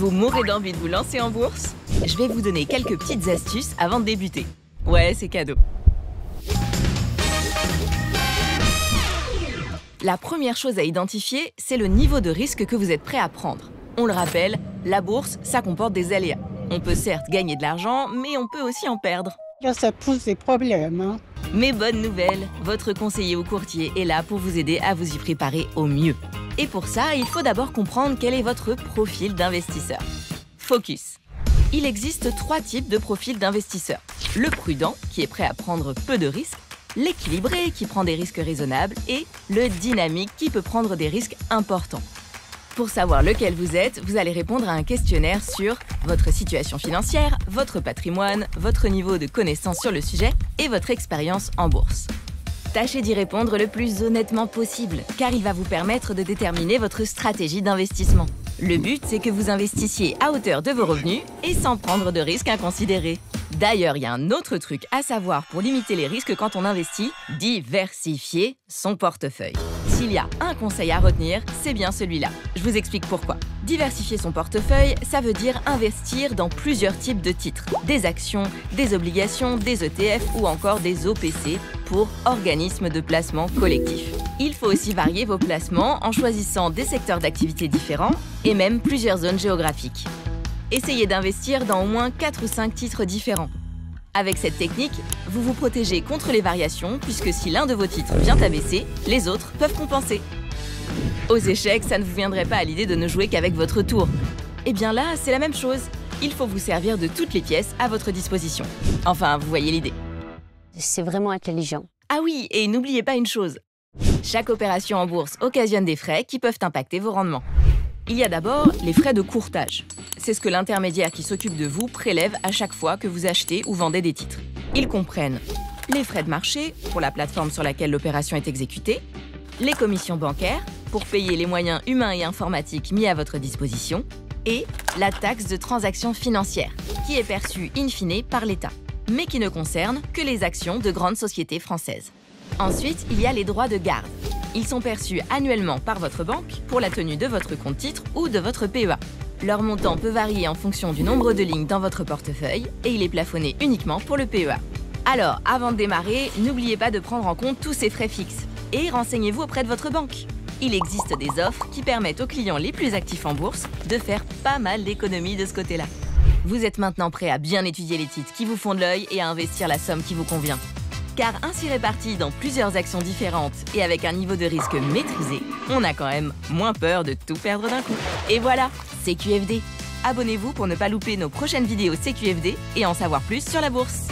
Vous mourrez d'envie de vous lancer en bourse? Je vais vous donner quelques petites astuces avant de débuter. Ouais, c'est cadeau. La première chose à identifier, c'est le niveau de risque que vous êtes prêt à prendre. On le rappelle, la bourse, ça comporte des aléas. On peut certes gagner de l'argent, mais on peut aussi en perdre. Là, ça pose des problèmes, hein. Mais bonne nouvelle, votre conseiller ou courtier est là pour vous aider à vous y préparer au mieux. Et pour ça, il faut d'abord comprendre quel est votre profil d'investisseur. Focus. Il existe 3 types de profils d'investisseurs. Le prudent, qui est prêt à prendre peu de risques, l'équilibré, qui prend des risques raisonnables, et le dynamique, qui peut prendre des risques importants. Pour savoir lequel vous êtes, vous allez répondre à un questionnaire sur votre situation financière, votre patrimoine, votre niveau de connaissance sur le sujet et votre expérience en bourse. Tâchez d'y répondre le plus honnêtement possible, car il va vous permettre de déterminer votre stratégie d'investissement. Le but, c'est que vous investissiez à hauteur de vos revenus et sans prendre de risques inconsidérés. D'ailleurs, il y a un autre truc à savoir pour limiter les risques quand on investit, diversifier son portefeuille. S'il y a un conseil à retenir, c'est bien celui-là. Je vous explique pourquoi. Diversifier son portefeuille, ça veut dire investir dans plusieurs types de titres. Des actions, des obligations, des ETF ou encore des OPC pour organismes de placement collectif. Il faut aussi varier vos placements en choisissant des secteurs d'activité différents et même plusieurs zones géographiques. Essayez d'investir dans au moins 4 ou 5 titres différents. Avec cette technique, vous vous protégez contre les variations puisque si l'un de vos titres vient à baisser, les autres peuvent compenser. Aux échecs, ça ne vous viendrait pas à l'idée de ne jouer qu'avec votre tour. Eh bien là, c'est la même chose. Il faut vous servir de toutes les pièces à votre disposition. Enfin, vous voyez l'idée. C'est vraiment intelligent. Ah oui, et n'oubliez pas une chose. Chaque opération en bourse occasionne des frais qui peuvent impacter vos rendements. Il y a d'abord les frais de courtage. C'est ce que l'intermédiaire qui s'occupe de vous prélève à chaque fois que vous achetez ou vendez des titres. Ils comprennent les frais de marché pour la plateforme sur laquelle l'opération est exécutée, les commissions bancaires pour payer les moyens humains et informatiques mis à votre disposition, et la taxe de transaction financière, qui est perçue in fine par l'État, mais qui ne concerne que les actions de grandes sociétés françaises. Ensuite, il y a les droits de garde. Ils sont perçus annuellement par votre banque pour la tenue de votre compte titre ou de votre PEA. Leur montant peut varier en fonction du nombre de lignes dans votre portefeuille et il est plafonné uniquement pour le PEA. Alors, avant de démarrer, n'oubliez pas de prendre en compte tous ces frais fixes et renseignez-vous auprès de votre banque. Il existe des offres qui permettent aux clients les plus actifs en bourse de faire pas mal d'économies de ce côté-là. Vous êtes maintenant prêt à bien étudier les titres qui vous font de l'œil et à investir la somme qui vous convient. Car ainsi répartis dans plusieurs actions différentes et avec un niveau de risque maîtrisé, on a quand même moins peur de tout perdre d'un coup. Et voilà, CQFD. Abonnez-vous pour ne pas louper nos prochaines vidéos CQFD et en savoir plus sur la bourse.